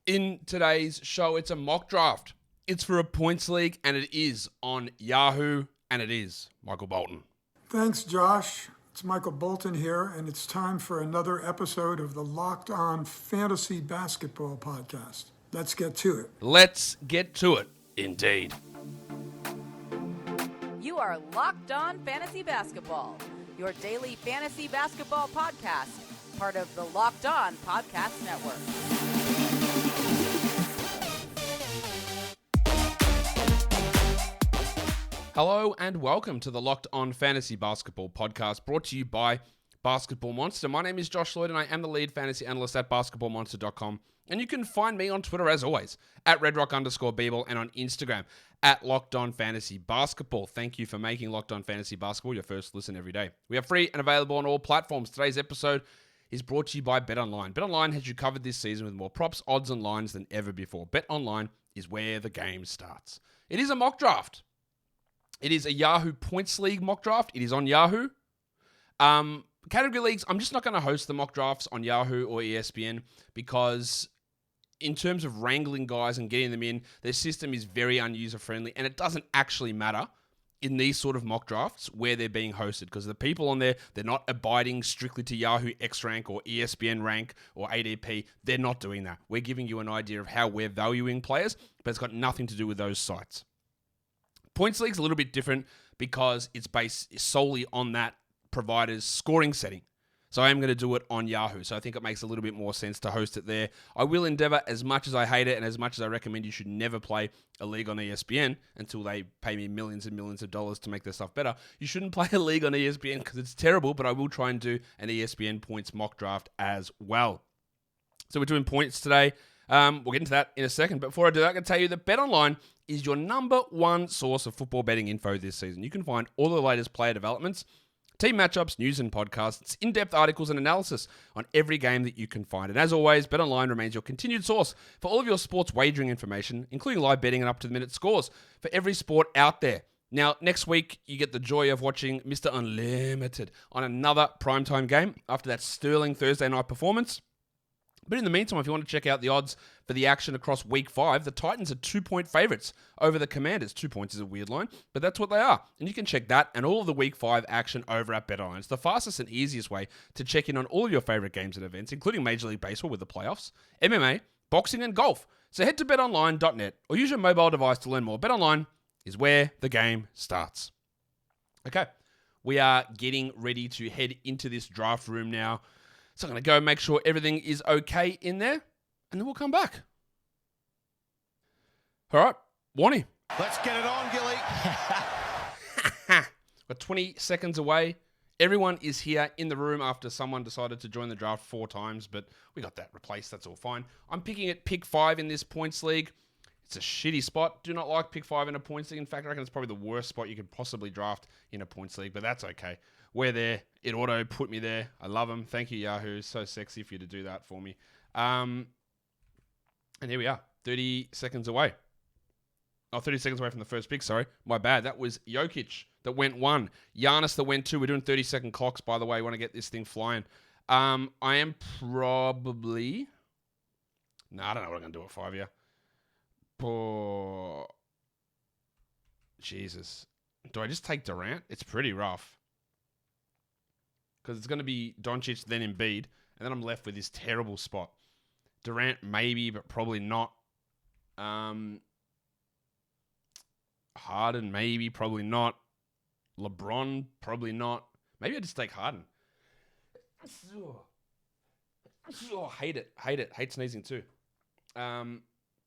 In today's show, it's a mock draft. It's for a points league, and it is on Yahoo, and it is Michael Bolton. Thanks, Josh. It's Michael Bolton here, and it's time for another episode of the Locked On Fantasy Basketball Podcast. Let's get to it. Let's get to it, indeed. You are Locked On Fantasy Basketball, your daily fantasy basketball podcast, part of the Locked On Podcast Network. Hello and welcome to the Locked On Fantasy Basketball Podcast, brought to you by Basketball Monster. My name is Josh Lloyd, and I am the lead fantasy analyst at basketballmonster.com. And you can find me on Twitter, as always, at redrock_Beeble, and on Instagram, at Locked On Fantasy Basketball. Thank you for making Locked On Fantasy Basketball your first listen every day. We are free and available on all platforms. Today's episode is brought to you by BetOnline. BetOnline has you covered this season with more props, odds, and lines than ever before. BetOnline is where the game starts. It is a mock draft. It is a Yahoo Points League mock draft. It is on Yahoo. Category leagues, I'm just not going to host the mock drafts on Yahoo or ESPN because in terms of wrangling guys and getting them in, their system is very user-friendly, and it doesn't actually matter in these sort of mock drafts where they're being hosted because the people on there, they're not abiding strictly to Yahoo X Rank or ESPN Rank or ADP. They're not doing that. We're giving you an idea of how we're valuing players, but it's got nothing to do with those sites. Points League's a little bit different because it's based solely on that provider's scoring setting. So I am going to do it on Yahoo. So I think it makes a little bit more sense to host it there. I will endeavor, as much as I hate it and as much as I recommend you should never play a league on ESPN until they pay me millions and millions of dollars to make their stuff better. You shouldn't play a league on ESPN because it's terrible, but I will try and do an ESPN points mock draft as well. So we're doing points today. We'll get into that in a second. But before I do that, I can tell you that BetOnline is your number one source of football betting info this season. You can find all the latest player developments, team matchups, news and podcasts, in-depth articles and analysis on every game that you can find. And as always, BetOnline remains your continued source for all of your sports wagering information, including live betting and up-to-the-minute scores for every sport out there. Now, next week, you get the joy of watching Mr. Unlimited on another primetime game after that sterling Thursday night performance. But in the meantime, if you want to check out the odds for the action across Week 5, the Titans are 2-point favorites over the Commanders. 2 points is a weird line, but that's what they are. And you can check that and all of the Week 5 action over at BetOnline. It's the fastest and easiest way to check in on all of your favorite games and events, including Major League Baseball with the playoffs, MMA, boxing, and golf. So head to betonline.net or use your mobile device to learn more. BetOnline is where the game starts. Okay, we are getting ready to head into this draft room now. So I'm going to go make sure everything is okay in there, and then we'll come back. All right, Warnie. Let's get it on, Gilly. We're 20 seconds away. Everyone is here in the room after someone decided to join the draft 4 times, but we got that replaced. That's all fine. I'm picking at pick 5 in this points league. It's a shitty spot. Do not like pick 5 in a points league. In fact, I reckon it's probably the worst spot you could possibly draft in a points league, but that's okay. We're there. It auto put me there. I love them. Thank you, Yahoo. It's so sexy for you to do that for me. And here we are. 30 seconds away. Oh, 30 seconds away from the first pick, sorry. My bad. That was Jokic that went 1. Giannis that went 2. We're doing 30-second clocks, by the way. You want to get this thing flying. I am probably... No, I don't know what I'm going to do at 5 here. Oh, Jesus. Do I just take Durant? It's pretty rough. Because it's going to be Doncic, then Embiid, and then I'm left with this terrible spot. Durant, maybe, but probably not. Harden, maybe, probably not. LeBron, probably not. Maybe I just take Harden. Oh, hate it. Hate sneezing too. All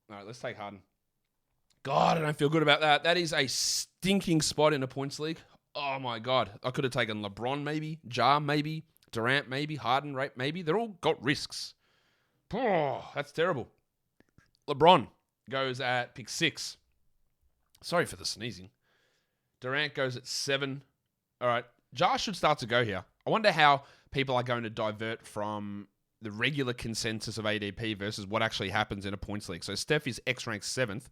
right, let's take Harden. God, I don't feel good about that. That is a stinking spot in a points league. Oh my God. I could have taken LeBron maybe, Ja maybe, Durant maybe, Harden right maybe. They're all got risks. Oh, that's terrible. LeBron goes at pick 6. Sorry for the sneezing. Durant goes at 7. All right. Ja should start to go here. I wonder how people are going to divert from the regular consensus of ADP versus what actually happens in a points league. So Steph is X-ranked 7th,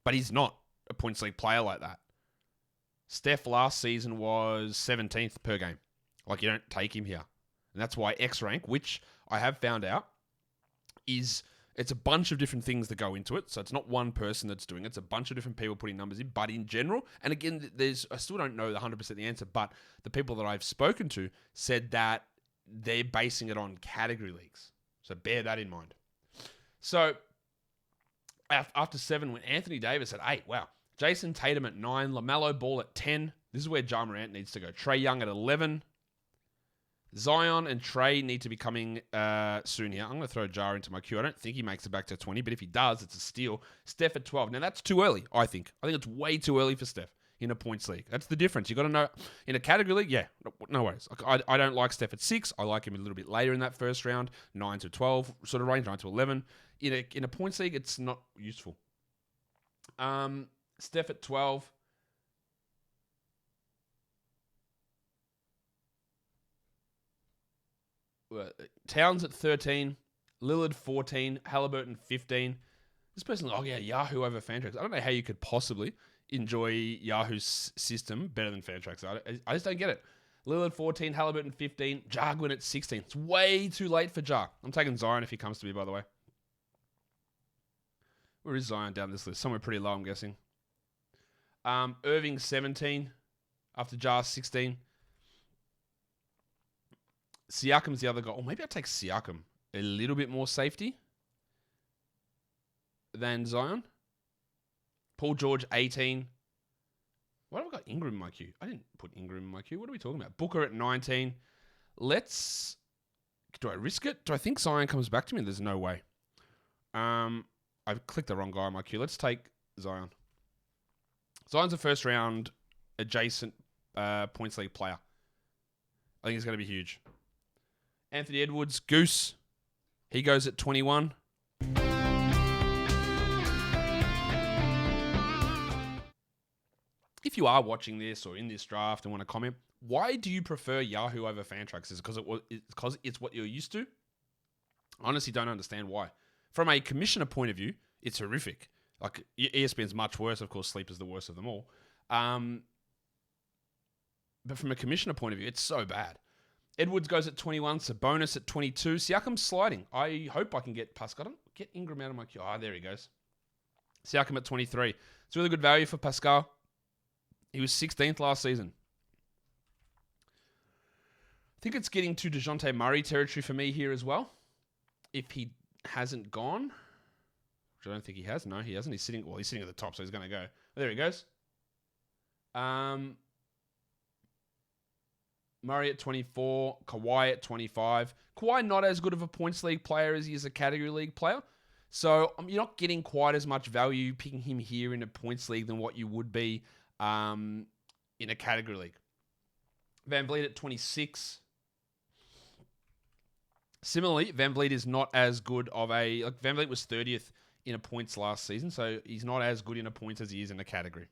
but he's not a points league player like that. Steph last season was 17th per game. Like, you don't take him here. And that's why X rank, which I have found out, is It's a bunch of different things that go into it. So it's not one person that's doing it. It's a bunch of different people putting numbers in. But in general, and again, I still don't know 100% the answer, but the people that I've spoken to said that they're basing it on category leagues. So bear that in mind. So after 7, when Anthony Davis at 8, wow. Jason Tatum at 9, LaMelo Ball at 10. This is where Ja Morant needs to go. Trae Young at 11. Zion and Trae need to be coming soon here. I'm going to throw Ja into my queue. I don't think he makes it back to 20, but if he does, it's a steal. Steph at 12. Now, that's too early, I think. I think it's way too early for Steph in a points league. That's the difference. You got to know, in a category league, yeah, no worries. I don't like Steph at 6. I like him a little bit later in that first round, 9 to 12 sort of range, 9 to 11. In a points league, it's not useful. Steph at 12. Towns at 13, Lillard 14, Halliburton 15. This person, Yahoo over Fantrax. I don't know how you could possibly enjoy Yahoo's system better than Fantrax. I just don't get it. Lillard 14, Halliburton 15, Jargwin at 16. It's way too late for Jar. I'm taking Zion if he comes to me, by the way. Where is Zion down this list? Somewhere pretty low, I'm guessing. Irving 17 after Jar 16. Siakam's the other guy. Or maybe I'll take Siakam. A little bit more safety than Zion. Paul George, 18. Why have I got Ingram in my queue? I didn't put Ingram in my queue. What are we talking about? Booker at 19. Do I risk it? Do I think Zion comes back to me? There's no way. I've clicked the wrong guy on my queue. Let's take Zion. Zion's a first round adjacent points league player. I think it's going to be huge. Anthony Edwards, Goose. He goes at 21. If you are watching this or in this draft and want to comment, why do you prefer Yahoo over Fantrax? Is it because it's what you're used to? I honestly don't understand why. From a commissioner point of view, it's horrific. Like, ESPN's much worse. Of course, Sleeper's the worst of them all. But from a commissioner point of view, it's so bad. Edwards goes at 21. Sabonis at 22. Siakam's sliding. I hope I can get Pascal. Get Ingram out of my queue. There he goes. Siakam at 23. It's really good value for Pascal. He was 16th last season. I think it's getting to DeJounte Murray territory for me here as well. If he hasn't gone. Which I don't think he has. No, he hasn't. He's sitting at the top, so he's going to go. There he goes. Murray at 24, Kawhi at 25. Kawhi not as good of a points league player as he is a category league player. So you're not getting quite as much value picking him here in a points league than what you would be in a category league. Van Vliet at 26. Similarly, Van Vliet is not as good of Van Vliet was 30th in a points last season, so he's not as good in a points as he is in a category.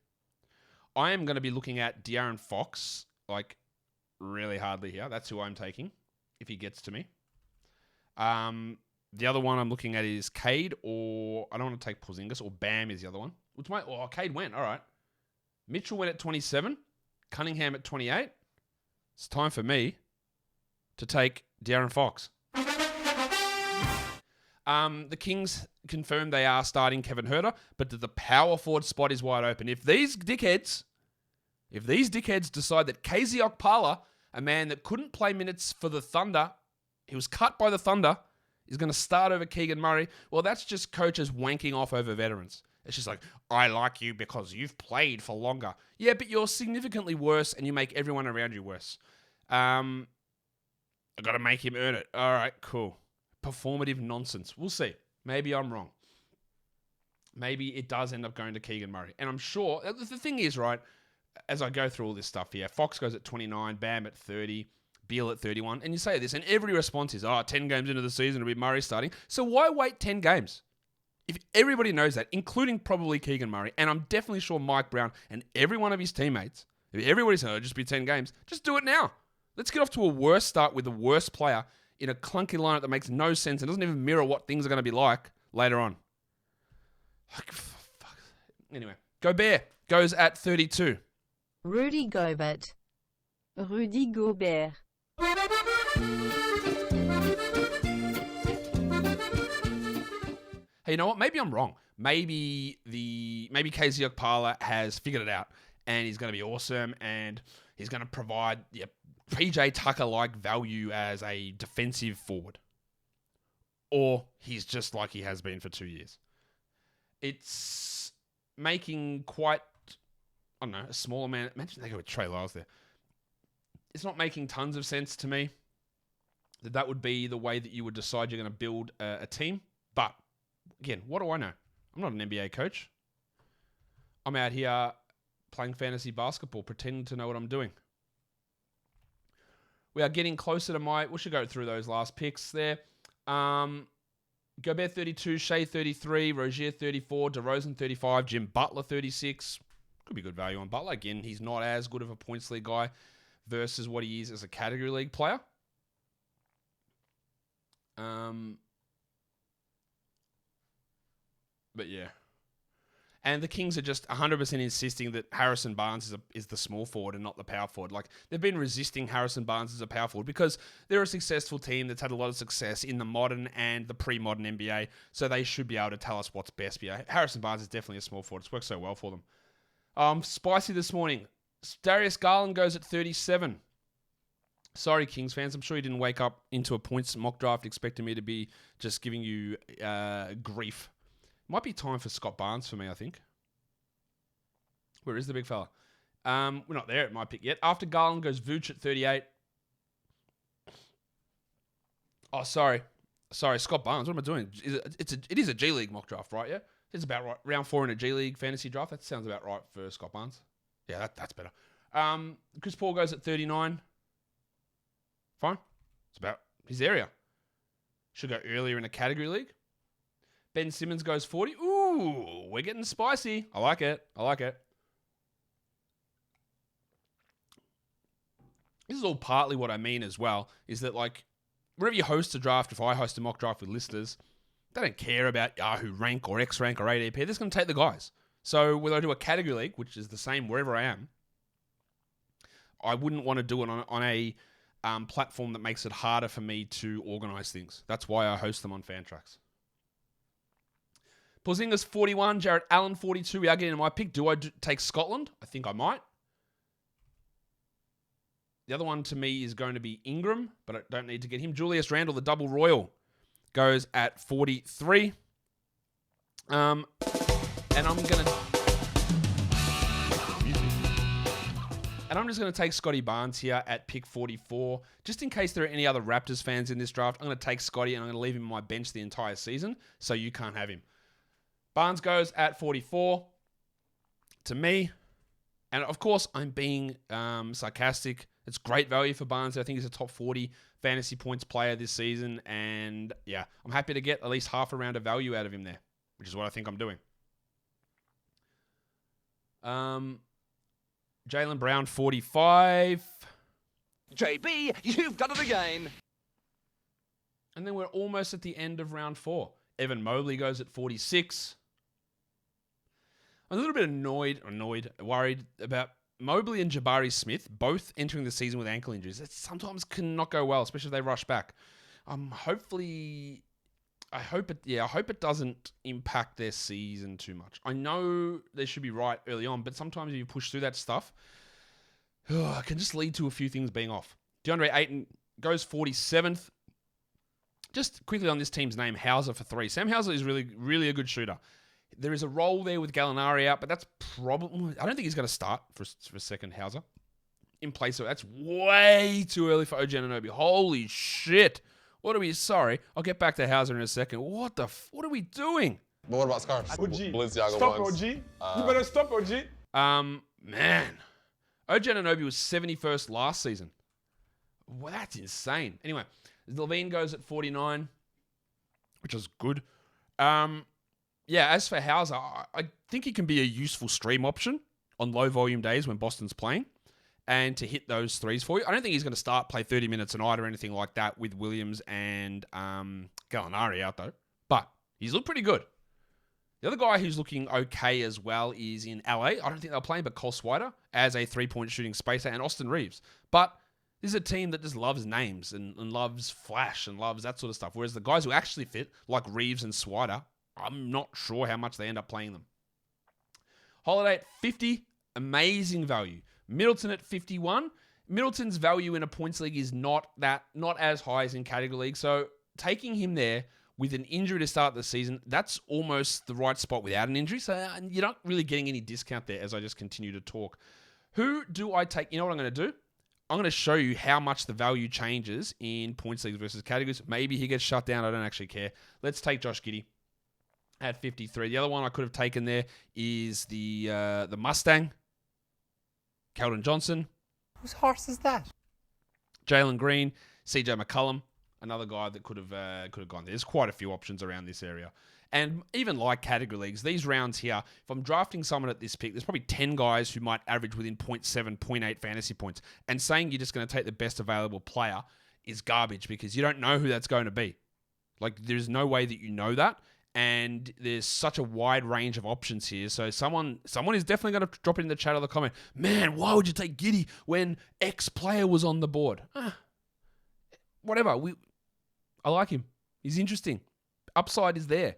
I am going to be looking at Darren Fox, really hardly here. That's who I'm taking if he gets to me. The other one I'm looking at is Cade, or I don't want to take Porzingis, or Bam is the other one. Cade went. All right. Mitchell went at 27. Cunningham at 28. It's time for me to take Darren Fox. The Kings confirmed they are starting Kevin Huerter, but the power forward spot is wide open. If these dickheads decide that KZ Okpala, a man that couldn't play minutes for the Thunder, he was cut by the Thunder, is going to start over Keegan Murray, well, that's just coaches wanking off over veterans. It's just like, I like you because you've played for longer. Yeah, but you're significantly worse and you make everyone around you worse. I got to make him earn it. All right, cool. Performative nonsense. We'll see. Maybe I'm wrong. Maybe it does end up going to Keegan Murray. And I'm sure, the thing is, right, as I go through all this stuff here, Fox goes at 29, Bam at 30, Beal at 31. And you say this, and every response is, 10 games into the season, it'll be Murray starting. So why wait 10 games? If everybody knows that, including probably Keegan Murray, and I'm definitely sure Mike Brown and every one of his teammates, if everybody says, it'll just be 10 games, just do it now. Let's get off to a worse start with the worst player in a clunky lineup that makes no sense and doesn't even mirror what things are going to be like later on. Anyway, Gobert goes at 32. Rudy Gobert. Rudy Gobert. hey, you know what? Maybe I'm wrong. Maybe KZ Okpala has figured it out and he's going to be awesome and he's going to provide PJ Tucker-like value as a defensive forward. Or he's just like he has been for 2 years. It's making quite, I don't know, a small amount. Imagine they go with Trey Lyles there. It's not making tons of sense to me that would be the way that you would decide you're going to build a team. But again, what do I know? I'm not an NBA coach. I'm out here playing fantasy basketball, pretending to know what I'm doing. We are getting closer to we should go through those last picks there. Gobert 32, Shea 33, Rozier 34, DeRozan 35, Jim Butler 36. Could be good value on Butler. Again, he's not as good of a points league guy versus what he is as a category league player. But yeah. And the Kings are just 100% insisting that Harrison Barnes is the small forward and not the power forward. Like, they've been resisting Harrison Barnes as a power forward because they're a successful team that's had a lot of success in the modern and the pre-modern NBA, so they should be able to tell us what's best. But yeah, Harrison Barnes is definitely a small forward. It's worked so well for them. Spicy this morning. Darius Garland goes at 37. Sorry, Kings fans. I'm sure you didn't wake up into a points mock draft expecting me to be just giving you grief. Might be time for Scott Barnes for me, I think. Where is the big fella? We're not there at my pick yet. After Garland goes Vooch at 38. Oh, sorry. Scott Barnes. What am I doing? It is a G League mock draft, right? Yeah? It's about right. Round 4 in a G League fantasy draft. That sounds about right for Scott Barnes. Yeah, that's better. Chris Paul goes at 39. Fine. It's about his area. Should go earlier in a category league. Ben Simmons goes 40. Ooh, we're getting spicy. I like it. This is all partly what I mean as well, is that, like, whenever you host a draft, if I host a mock draft with listeners, they don't care about Yahoo rank or X rank or ADP. They're just going to take the guys. So whether I do a category league, which is the same wherever I am, I wouldn't want to do it on a platform that makes it harder for me to organize things. That's why I host them on Fantrax. Porzingis 41, Jarrett Allen 42. We are getting into my pick. Do I take Scotland? I think I might. The other one to me is going to be Ingram, but I don't need to get him. Julius Randle, the double royal, goes at 43. And I'm just going to take Scotty Barnes here at pick 44. Just in case there are any other Raptors fans in this draft, I'm going to take Scotty and I'm going to leave him on my bench the entire season, so you can't have him. Barnes goes at 44 to me. And of course, I'm being sarcastic. It's great value for Barnes. I think he's a top 40 fantasy points player this season. And yeah, I'm happy to get at least half a round of value out of him there, which is what I think I'm doing. Jalen Brown, 45. JB, you've done it again. And then we're almost at the end of round 4. Evan Mobley goes at 46. I'm a little bit worried about Mobley and Jabari Smith both entering the season with ankle injuries. It sometimes can not go well, especially if they rush back. I hope it doesn't impact their season too much. I know they should be right early on, but sometimes if you push through that stuff, it can just lead to a few things being off. DeAndre Ayton goes 47th. Just quickly on this team's name, Hauser for 3. Sam Hauser is really, really a good shooter. There is a role there with Gallinari out, but that's probably... I don't think he's going to start for a second, Hauser. In place of... That's way too early for OG Anunoby. Holy shit. Sorry. I'll get back to Hauser in a second. What are we doing? But what about scarves? OG. Balenciaga Stop, ones. OG. You better stop, OG. Man. OG Anunoby was 71st last season. Well, that's insane. Anyway, Levine goes at 49, which is good. Yeah, as for Hauser, I think he can be a useful stream option on low volume days when Boston's playing and to hit those threes for you. I don't think he's going to play 30 minutes a night or anything like that with Williams and Gallinari out though, but he's looked pretty good. The other guy who's looking okay as well is in LA. I don't think they'll play him, but Cole Swider as a three-point shooting spacer and Austin Reeves. But this is a team that just loves names and loves flash and loves that sort of stuff. Whereas the guys who actually fit, like Reeves and Swider, I'm not sure how much they end up playing them. Holiday at 50, amazing value. Middleton at 51. Middleton's value in a points league is not as high as in category league. So taking him there with an injury to start the season, that's almost the right spot without an injury. So you're not really getting any discount there as I just continue to talk. Who do I take? You know what I'm going to do? I'm going to show you how much the value changes in points leagues versus categories. Maybe he gets shut down. I don't actually care. Let's take Josh Giddey at 53. The other one I could have taken there is the Mustang, Keldon Johnson. Whose horse is that? Jalen Green, CJ McCollum, another guy that could have gone there. There's quite a few options around this area. And even like category leagues, these rounds here, if I'm drafting someone at this pick, there's probably 10 guys who might average within 0.7, 0.8 fantasy points. And saying you're just going to take the best available player is garbage because you don't know who that's going to be. Like, there's no way that you know that. And there's such a wide range of options here. So someone is definitely going to drop it in the chat or the comment. Man, why would you take Giddey when X player was on the board? Whatever. I like him. He's interesting. Upside is there.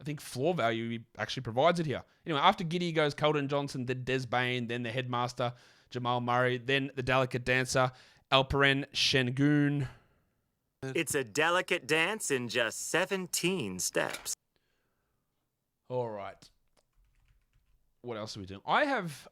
I think floor value, he actually provides it here. Anyway, after Giddey goes Keldon Johnson, then Des Bane, then the headmaster, Jamal Murray, then the delicate dancer, Alperen Şengün. It's a delicate dance in just 17 steps. All right. What else are we doing? I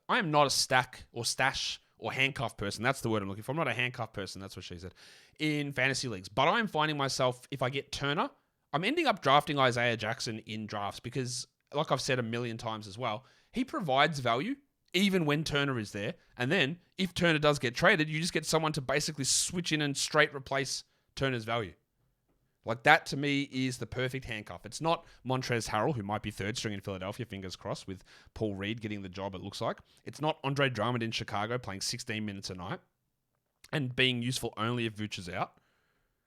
am not a stash or handcuff person. That's the word I'm looking for. I'm not a handcuff person. That's what she said. In fantasy leagues. But I'm finding myself, if I get Turner, I'm ending up drafting Isaiah Jackson in drafts because, like I've said a million times as well, he provides value even when Turner is there. And then, if Turner does get traded, you just get someone to basically switch in and straight replace Turner's value. Like, that to me is the perfect handcuff. It's not Montrezl Harrell, who might be third string in Philadelphia, fingers crossed, with Paul Reed getting the job, it looks like. It's not Andre Drummond in Chicago playing 16 minutes a night and being useful only if Vooch is out.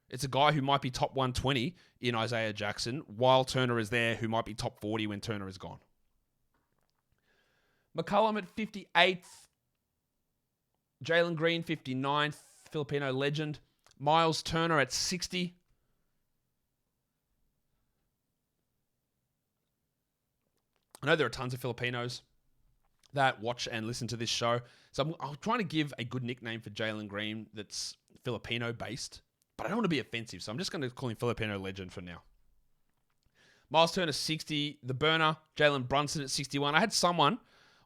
It's a guy who might be top 120 in Isaiah Jackson while Turner is there, who might be top 40 when Turner is gone. McCollum at 58th. Jalen Green, 59th. Filipino legend. Miles Turner at 60. I know there are tons of Filipinos that watch and listen to this show. So I'm trying to give a good nickname for Jalen Green that's Filipino-based. But I don't want to be offensive, so I'm just going to call him Filipino legend for now. Miles Turner, 60. The burner, Jalen Brunson at 61. I had someone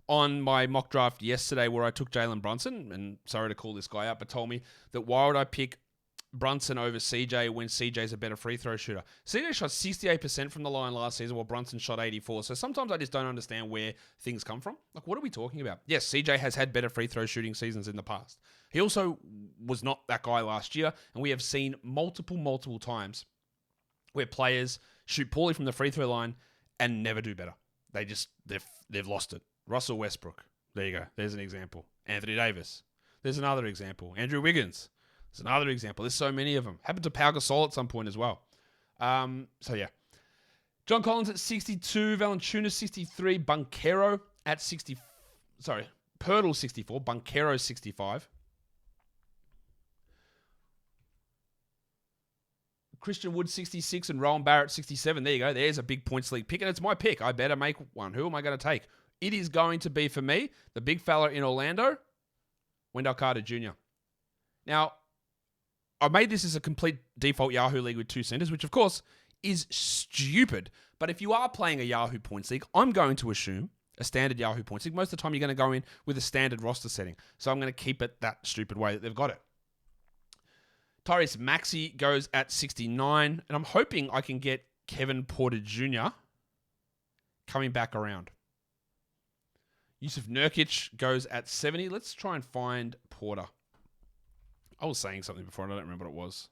on my mock draft yesterday where I took Jalen Brunson, and sorry to call this guy out, but told me that why would I pick Brunson over CJ when CJ's a better free throw shooter? CJ shot 68% from the line last season while Brunson shot 84%. So sometimes I just don't understand where things come from. Like, what are we talking about? Yes, CJ has had better free throw shooting seasons in the past. He also was not that guy last year, and we have seen multiple times where players shoot poorly from the free throw line and never do better. They've lost it. Russell Westbrook. There you go. There's an example. Anthony Davis. There's another example. Andrew Wiggins. There's another example. There's so many of them. Happened to Pau Gasol at some point as well. So yeah. John Collins at 62. Valanciunas 63. Banchero at 60. Sorry. Pirtle 64. Banchero 65. Christian Wood 66 and Rowan Barrett 67. There you go. There's a big points league pick, and it's my pick. I better make one. Who am I going to take? It is going to be, for me, the big fella in Orlando, Wendell Carter Jr. Now, I made this as a complete default Yahoo league with two centers, which, of course, is stupid. But if you are playing a Yahoo points league, I'm going to assume a standard Yahoo points league. Most of the time, you're going to go in with a standard roster setting. So I'm going to keep it that stupid way that they've got it. Tyrese Maxey goes at 69, and I'm hoping I can get Kevin Porter Jr. coming back around. Yusuf Nurkic goes at 70. Let's try and find Porter. I was saying something before, and I don't remember what it was.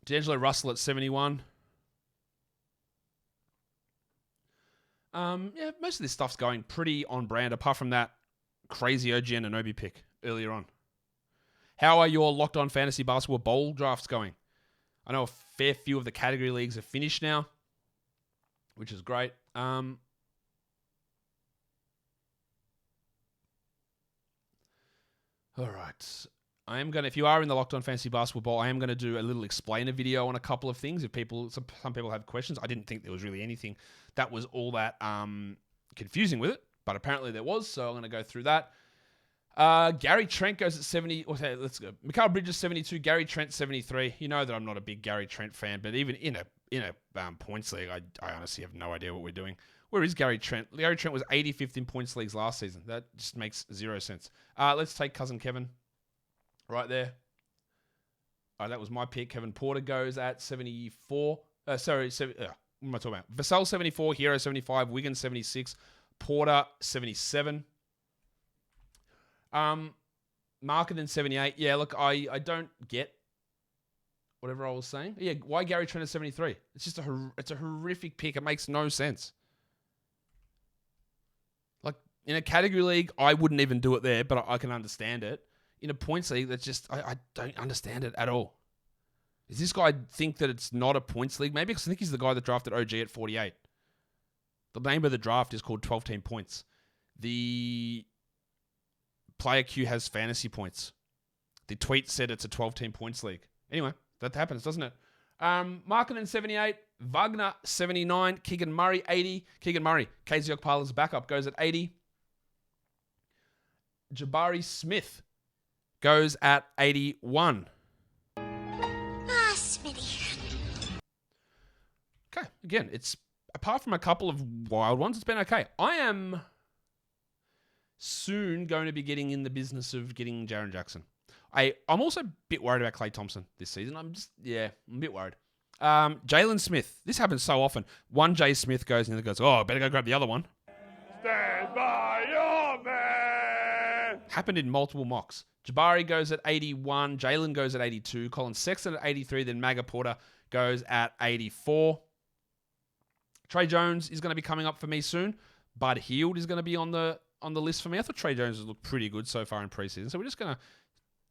D'Angelo Russell at 71. Yeah, most of this stuff's going pretty on brand, apart from that crazy OG Anunoby pick earlier on. How are your Locked On Fantasy Basketball Bowl drafts going? I know a fair few of the category leagues are finished now, which is great. All right. I am going to, if you are in the Locked On Fantasy Basketball, I am going to do a little explainer video on a couple of things. If some people have questions, I didn't think there was really anything that was all that confusing with it, but apparently there was, so I'm going to go through that. Gary Trent goes at 70. Okay, let's go. Mikal Bridges 72. Gary Trent 73. You know that I'm not a big Gary Trent fan, but even in a points league, I honestly have no idea what we're doing. Where is Gary Trent? Gary Trent was 85th in points leagues last season. That just makes zero sense. Let's take Cousin Kevin right there. That was my pick. Kevin Porter goes at 74. What am I talking about? Vassell 74. Hero 75. Wiggins 76. Porter 77. Marketing 78. Yeah, look, I don't get whatever I was saying. Yeah, why Gary Trent is 73? It's just it's a horrific pick. It makes no sense. Like in a category league, I wouldn't even do it there, but I can understand it. In a points league, that's just I don't understand it at all. Does this guy think that it's not a points league? Maybe because I think he's the guy that drafted OG at 48. The name of the draft is called 12 Team Points. The player Q has fantasy points. The tweet said it's a 12-team points league. Anyway, that happens, doesn't it? Markkinen 78, Wagner 79, Keegan Murray 80. Keegan Murray, KZ Okpala's backup, goes at 80. Jabari Smith goes at 81. Smitty. Okay, again, it's apart from a couple of wild ones, it's been okay. I am soon going to be getting in the business of getting Jaren Jackson. I'm also a bit worried about Klay Thompson this season. I'm a bit worried. Jalen Smith. This happens so often. One J Smith goes and the other goes, I better go grab the other one. Stand by your man. Happened in multiple mocks. Jabari goes at 81. Jalen goes at 82. Colin Sexton at 83. Then Maga Porter goes at 84. Trey Jones is going to be coming up for me soon. Bud Hield is going to be on the list for me. I thought Trey Jones has looked pretty good so far in preseason, so we're just going to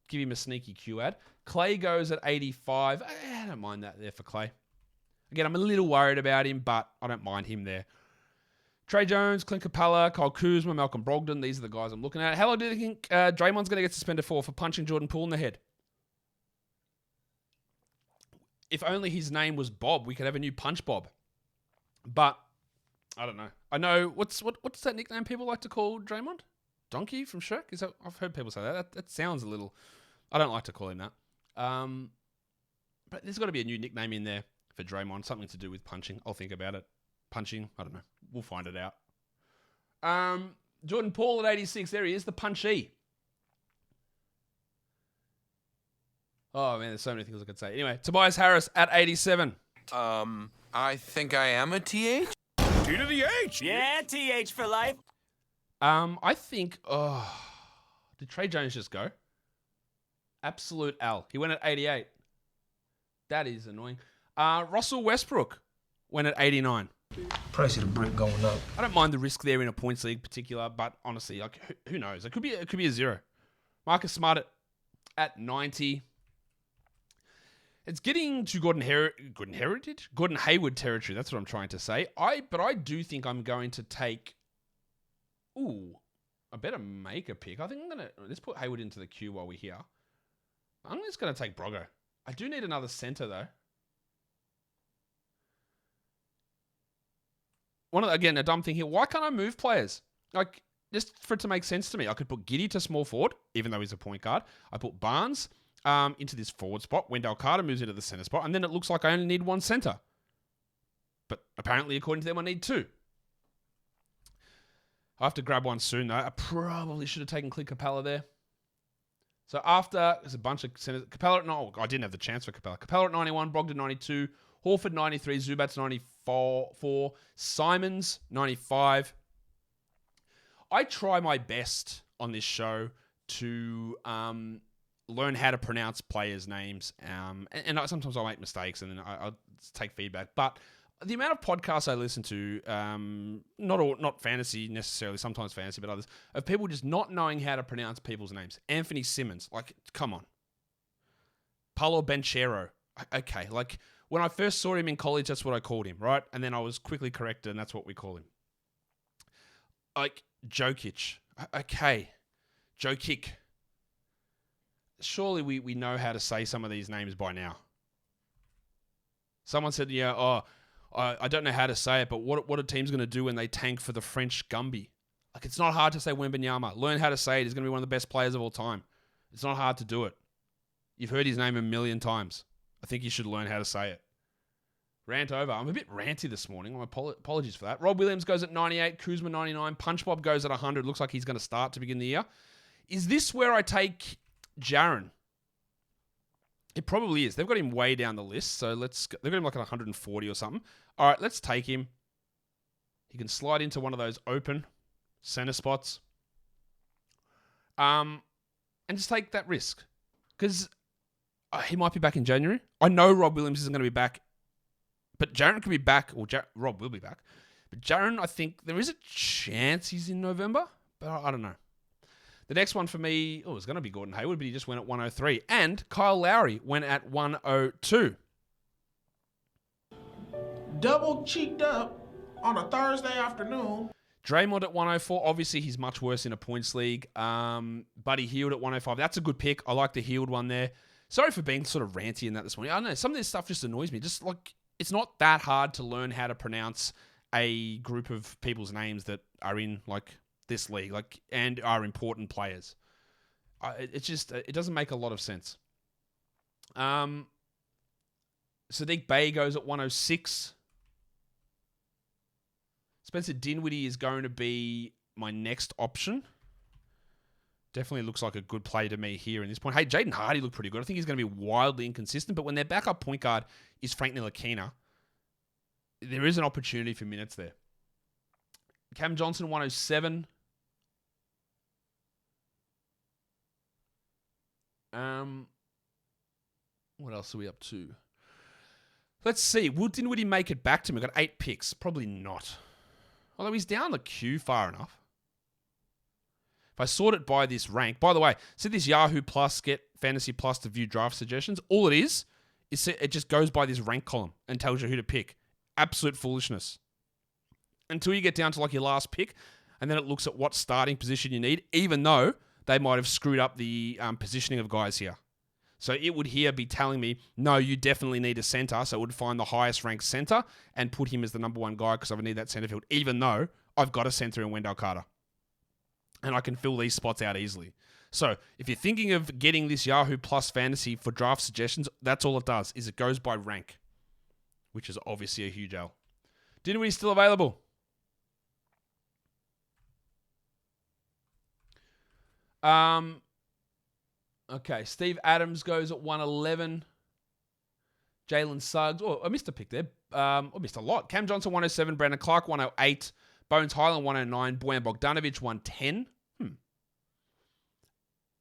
give him a sneaky Q ad. Clay goes at 85. I don't mind that there for Clay. Again, I'm a little worried about him, but I don't mind him there. Trey Jones, Clint Capella, Kyle Kuzma, Malcolm Brogdon. These are the guys I'm looking at. How long do you think Draymond's going to get suspended for punching Jordan Poole in the head? If only his name was Bob, we could have a new Punch Bob. But I don't know. I know what's that nickname people like to call Draymond? Donkey from Shrek? I've heard people say that. That sounds a little. I don't like to call him that. But there's got to be a new nickname in there for Draymond, something to do with punching. I'll think about it. Punching. I don't know. We'll find it out. Jordan Poole at 86. There he is, the Punchy. Oh man, there's so many things I could say. Anyway, Tobias Harris at 87. I think I am a TH. T to the H. Yeah, TH for life. I think. Did Trey Jones just go? Absolute L. He went at 88. That is annoying. Russell Westbrook went at 89. Price of the brick going up. I don't mind the risk there in a points league particular, but honestly, like who knows? It could be a zero. Marcus Smart at 90. It's getting to Gordon Hayward territory. That's what I'm trying to say. But I do think I'm going to take. I better make a pick. I think let's put Hayward into the queue while we're here. I'm just going to take Broggo. I do need another center though. A dumb thing here. Why can't I move players? Like, just for it to make sense to me. I could put Giddey to small forward, even though he's a point guard. I put Barnes into this forward spot. Wendell Carter moves into the center spot. And then it looks like I only need one center. But apparently, according to them, I need two. I have to grab one soon, though. I probably should have taken Clint Capella there. So after, there's a bunch of centers. Capella I didn't have the chance for Capella. Capella at 91, Brogdon 92, Horford 93, Zubats 94, Simons 95. I try my best on this show to learn how to pronounce players' names. And sometimes I'll make mistakes and then I'll take feedback. But the amount of podcasts I listen to, not fantasy necessarily, sometimes fantasy, but others, of people just not knowing how to pronounce people's names. Anthony Simmons, like, come on. Paolo Banchero, okay, like, when I first saw him in college, that's what I called him, right? And then I was quickly corrected, and that's what we call him. Like, Jokic, okay. Jokic. surely we know how to say some of these names by now. Someone said, I don't know how to say it, but what are teams going to do when they tank for the French Gumby? Like, it's not hard to say Wembanyama. Learn how to say it. He's going to be one of the best players of all time. It's not hard to do it. You've heard his name a million times. I think you should learn how to say it. Rant over. I'm a bit ranty this morning. My apologies for that. Rob Williams goes at 98. Kuzma 99. Punch Bob goes at 100. Looks like he's going to start to begin the year. Is this where I take Jaren? It probably is. They've got him way down the list. So they've got him like at 140 or something. All right, let's take him. He can slide into one of those open center spots. And just take that risk. Because he might be back in January. I know Rob Williams isn't going to be back. But Jaren could be back, or Rob will be back. But Jaren, I think there is a chance he's in November, but I don't know. The next one for me, it's going to be Gordon Hayward, but he just went at 103. And Kyle Lowry went at 102. Double cheeked up on a Thursday afternoon. Draymond at 104. Obviously, he's much worse in a points league. Buddy Hield at 105. That's a good pick. I like the Hield one there. Sorry for being sort of ranty in that this morning. I don't know. Some of this stuff just annoys me. Just like, it's not that hard to learn how to pronounce a group of people's names that are in like this league, like, and are important players. It doesn't make a lot of sense. Sadiq Bey goes at 106. Spencer Dinwiddie is going to be my next option. Definitely looks like a good play to me here in this point. Hey, Jaden Hardy looked pretty good. I think he's going to be wildly inconsistent, but when their backup point guard is Frank Ntilikina, there is an opportunity for minutes there. Cam Johnson, 107. What else are we up to? Let's see. Will Dinwiddie make it back to me? Got 8 picks. Probably not. Although he's down the queue far enough. If I sort it by this rank, by the way, see this Yahoo Plus, get Fantasy Plus to view draft suggestions. All it is it just goes by this rank column and tells you who to pick. Absolute foolishness. Until you get down to like your last pick, and then it looks at what starting position you need, even though they might have screwed up the positioning of guys here. So it would here be telling me, no, you definitely need a center. So it would find the highest ranked center and put him as the number one guy because I would need that center field, even though I've got a center in Wendell Carter. And I can fill these spots out easily. So if you're thinking of getting this Yahoo Plus Fantasy for draft suggestions, that's all it does, is it goes by rank, which is obviously a huge L. Dinwiddie still available. Okay, Steve Adams goes at 111. Jalen Suggs. Oh, I missed a pick there. I missed a lot. Cam Johnson, 107. Brandon Clark, 108. Bones Highland, 109. Bojan Bogdanovic, 110.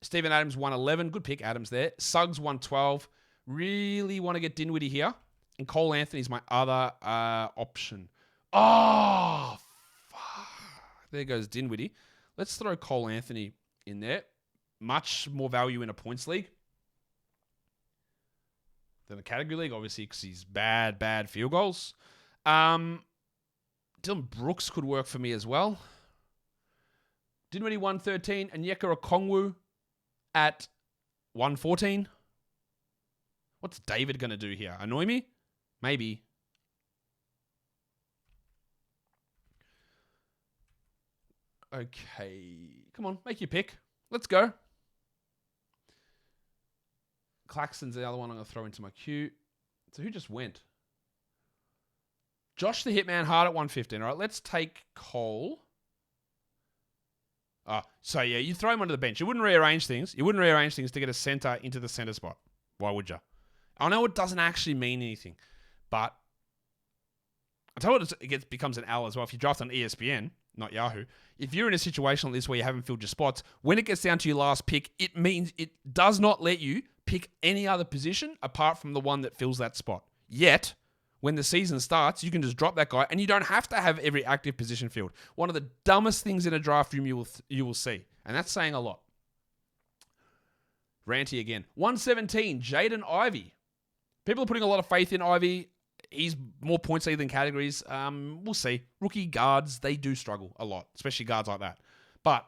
Steven Adams, 111. Good pick, Adams there. Suggs, 112. Really want to get Dinwiddie here. And Cole Anthony's my other option. Oh, fuck. There goes Dinwiddie. Let's throw Cole Anthony in there. Much more value in a points league than a category league, obviously, because he's bad field goals. Dylan Brooks could work for me as well. Dinwiddie 113 and Yeka Okongwu at 114. What's David going to do here? Annoy me? Maybe. Okay. Come on, make your pick. Let's go. Claxton's the other one I'm going to throw into my queue. So who just went? Josh the Hitman Hart at 115. All right, let's take Cole. So yeah, you throw him onto the bench. You wouldn't rearrange things. You wouldn't rearrange things to get a center into the center spot. Why would you? I know it doesn't actually mean anything, but I tell you what, it becomes an L as well. If you draft on ESPN, not Yahoo, if you're in a situation like this where you haven't filled your spots, when it gets down to your last pick, it means it does not let you pick any other position apart from the one that fills that spot. Yet, when the season starts, you can just drop that guy and you don't have to have every active position filled. One of the dumbest things in a draft room you will see. And that's saying a lot. Ranty again. 117, Jaden Ivey. People are putting a lot of faith in Ivey. He's more points league than categories. We'll see. Rookie guards, they do struggle a lot, especially guards like that. But,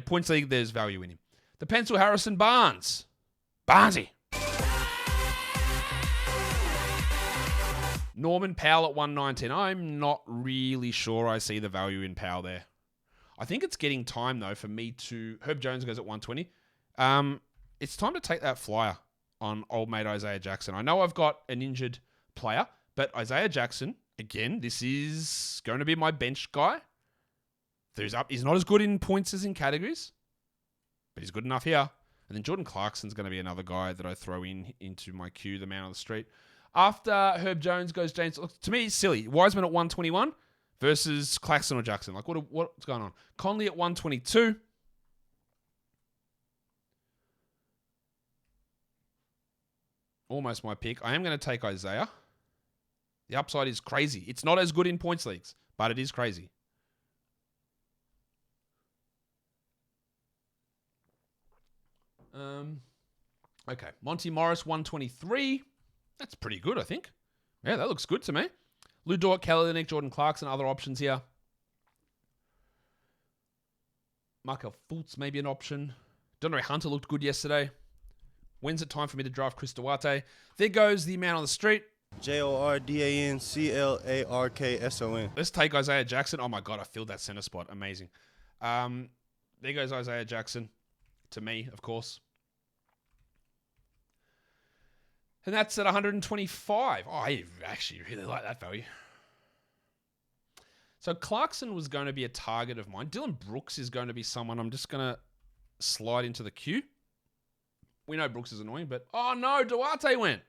points league, there's value in him. The pencil Harrison Barnes. Barnesy. Norman Powell at 119. I'm not really sure I see the value in Powell there. I think it's getting time, though, for me to... Herb Jones goes at 120. It's time to take that flyer on old mate Isaiah Jackson. I know I've got an injured player, but Isaiah Jackson, again, this is going to be my bench guy. He's not as good in points as in categories, but he's good enough here. And then Jordan Clarkson's going to be another guy that I throw into my queue, the man on the street. After Herb Jones goes James... Look, to me, it's silly. Wiseman at 121 versus Claxton or Jackson. Like, what's going on? Conley at 122. Almost my pick. I am going to take Isaiah. The upside is crazy. It's not as good in points leagues, but it is crazy. Okay. Monty Morris, 123. That's pretty good, I think. Yeah, that looks good to me. Lou Dort, Kelly, Jordan Clarkson, other options here. Markel Fultz, maybe an option. De'Andre Hunter looked good yesterday. When's it time for me to draft Chris Duarte? There goes the man on the street. JORDANCLARKSON. Let's take Isaiah Jackson. Oh my God, I filled that center spot. Amazing. There goes Isaiah Jackson. To me, of course. And that's at 125. Oh, I actually really like that value. So Clarkson was going to be a target of mine. Dylan Brooks is going to be someone I'm just going to slide into the queue. We know Brooks is annoying, but... Oh no, Duarte went.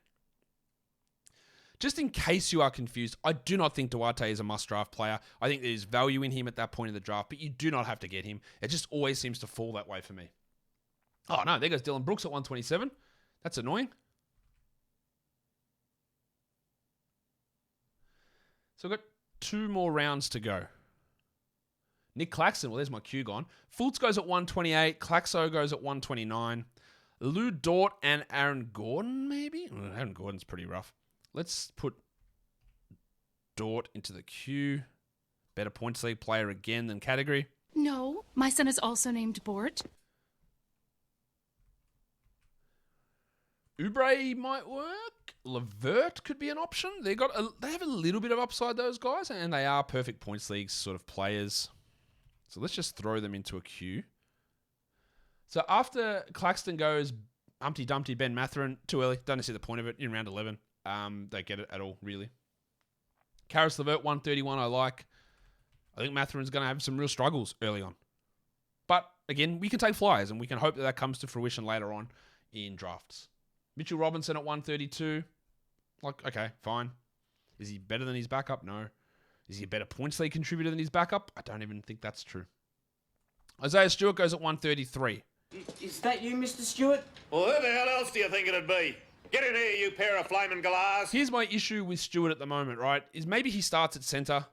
Just in case you are confused, I do not think Duarte is a must-draft player. I think there's value in him at that point in the draft, but you do not have to get him. It just always seems to fall that way for me. Oh no, there goes Dylan Brooks at 127. That's annoying. So we've got 2 more rounds to go. Nick Claxton, well, there's my queue gone. Fultz goes at 128. Claxo goes at 129. Lou Dort and Aaron Gordon, maybe? Aaron Gordon's pretty rough. Let's put Dort into the queue. Better points league player again than category. No, my son is also named Bort. Oubre might work. Levert could be an option. They have a little bit of upside, those guys, and they are perfect points league sort of players. So let's just throw them into a queue. So after Claxton goes Humpty Dumpty, Ben Mathurin, too early. Don't see the point of it in round 11. Don't get it at all, really. Karis LeVert, 131, I like. I think Mathurin's going to have some real struggles early on. But, again, we can take flyers, and we can hope that comes to fruition later on in drafts. Mitchell Robinson at 132. Like, okay, fine. Is he better than his backup? No. Is he a better points league contributor than his backup? I don't even think that's true. Isaiah Stewart goes at 133. Is that you, Mr. Stewart? Well, who the hell else do you think it'd be? Get in here, you pair of flaming galahs. Here's my issue with Stewart at the moment, right? Is maybe he starts at center,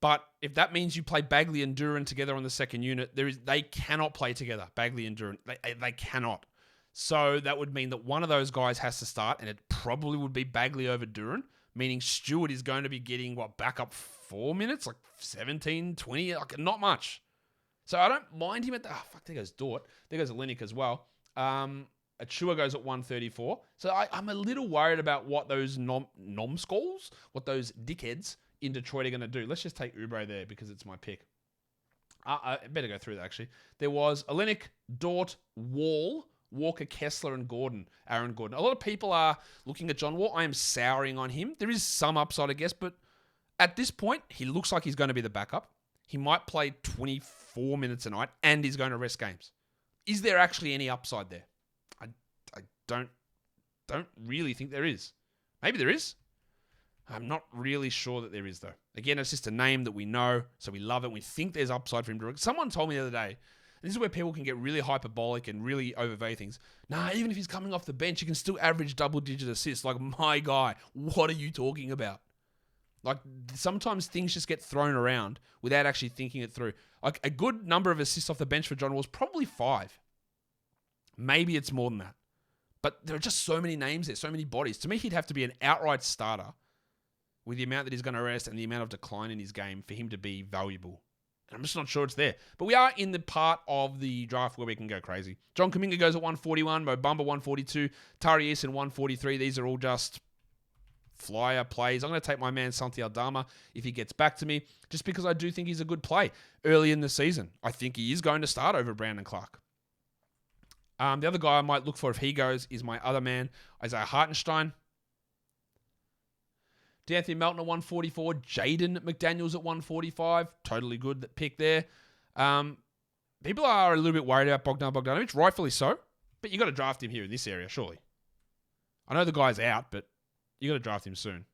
but if that means you play Bagley and Duran together on the second unit, they cannot play together, Bagley and Duran. They cannot. So that would mean that one of those guys has to start, and it probably would be Bagley over Duran, meaning Stewart is going to be getting, back up 4 minutes? Like 17, 20, like not much. So I don't mind him at the... there goes Dort. There goes Olynyk as well. Achua goes at 134. So I'm a little worried about what those nomskulls, what those dickheads in Detroit are going to do. Let's just take Oubre there because it's my pick. I better go through that, actually. There was Olynyk, Dort, Wall, Walker, Kessler, and Gordon. Aaron Gordon. A lot of people are looking at John Wall. I am souring on him. There is some upside, I guess, but at this point, he looks like he's going to be the backup. He might play 24 minutes a night, and he's going to rest games. Is there actually any upside there? I don't really think there is. Maybe there is. I'm not really sure that there is, though. Again, it's just a name that we know, so we love it. We think there's upside for him. Someone told me the other day, and this is where people can get really hyperbolic and really overvalue things. Nah, even if he's coming off the bench, he can still average double-digit assists. Like, my guy, what are you talking about? Like, sometimes things just get thrown around without actually thinking it through. Like, a good number of assists off the bench for John Wall is probably 5. Maybe it's more than that. But there are just so many names there, so many bodies. To me, he'd have to be an outright starter with the amount that he's going to rest and the amount of decline in his game for him to be valuable. I'm just not sure it's there. But we are in the part of the draft where we can go crazy. John Kuminga goes at 141, Mo Bamba 142, Tari Eason 143. These are all just flyer plays. I'm going to take my man Santi Aldama if he gets back to me, just because I do think he's a good play early in the season. I think he is going to start over Brandon Clark. The other guy I might look for if he goes is my other man, Isaiah Hartenstein. D'Anthony Melton at 144. Jaden McDaniels at 145. Totally good pick there. People are a little bit worried about Bogdan Bogdanovic, rightfully so. But you got to draft him here in this area, surely. I know the guy's out, but you got to draft him soon.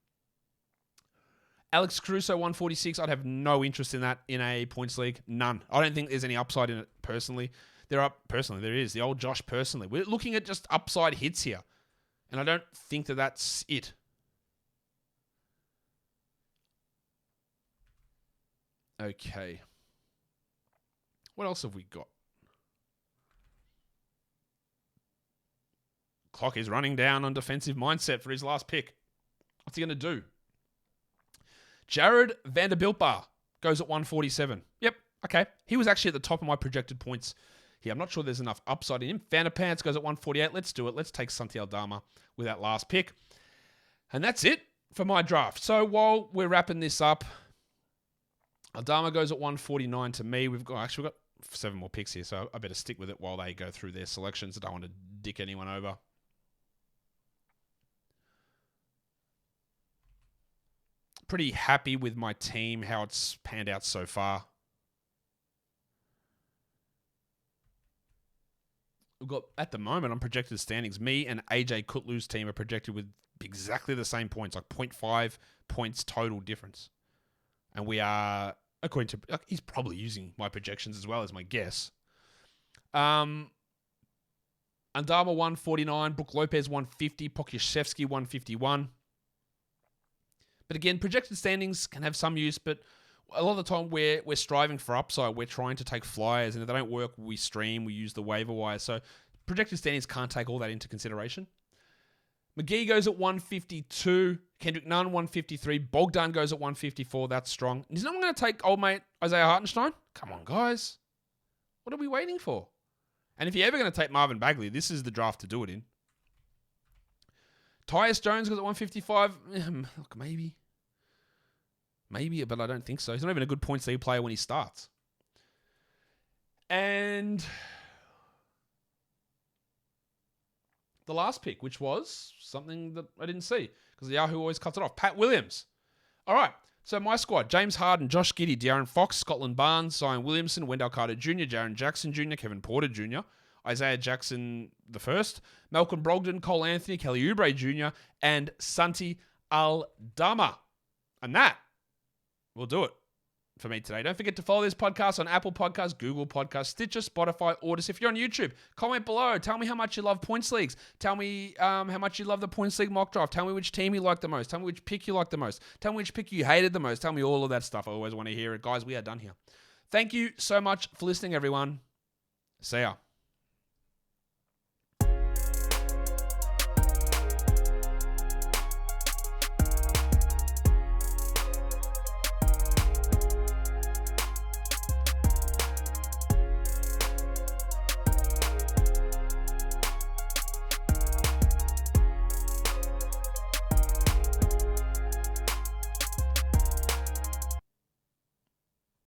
Alex Caruso 146. I'd have no interest in that in a points league. None. I don't think there's any upside in it personally. There is. The old Josh personally. We're looking at just upside hits here. And I don't think that that's it. Okay. What else have we got? Clock is running down on defensive mindset for his last pick. What's he going to do? Jared Vanderbilt goes at 147. Yep, okay. He was actually at the top of my projected points here. I'm not sure there's enough upside in him. Vanderpants goes at 148. Let's do it. Let's take Santi Aldama with that last pick. And that's it for my draft. So while we're wrapping this up, Aldama goes at 149 to me. We've got 7 more picks here, so I better stick with it while they go through their selections. I don't want to dick anyone over. Pretty happy with my team, how it's panned out so far. We've got, at the moment, on projected standings, me and AJ Kutlu's team are projected with exactly the same points, like 0.5 points total difference. And we are, according to, he's probably using my projections as well as my guess. Andama 149, Brook Lopez 150, Pokusevski 151. But again, projected standings can have some use, but a lot of the time we're striving for upside. We're trying to take flyers, and if they don't work, we stream, we use the waiver wire. So projected standings can't take all that into consideration. McGee goes at 152. Kendrick Nunn, 153. Bogdan goes at 154. That's strong. Is no one going to take old mate Isaiah Hartenstein? Come on, guys. What are we waiting for? And if you're ever going to take Marvin Bagley, this is the draft to do it in. Tyus Jones goes at 155. Look, maybe. Maybe, but I don't think so. He's not even a good points league player when he starts. And the last pick, which was something that I didn't see because Yahoo always cuts it off. Pat Williams. All right. So my squad: James Harden, Josh Giddey, Darren Fox, Scotland Barnes, Zion Williamson, Wendell Carter Jr., Jaren Jackson Jr., Kevin Porter Jr., Isaiah Jackson the first, Malcolm Brogdon, Cole Anthony, Kelly Oubre Jr., and Santi Aldama. And that will do it for me today. Don't forget to follow this podcast on Apple Podcasts, Google Podcasts, Stitcher, Spotify, Otis. If you're on YouTube, comment below. Tell me how much you love points leagues. Tell me how much you love the points league mock draft. Tell me which team you like the most. Tell me which pick you like the most. Tell me which pick you hated the most. Tell me all of that stuff. I always want to hear it. Guys, we are done here. Thank you so much for listening, everyone. See ya.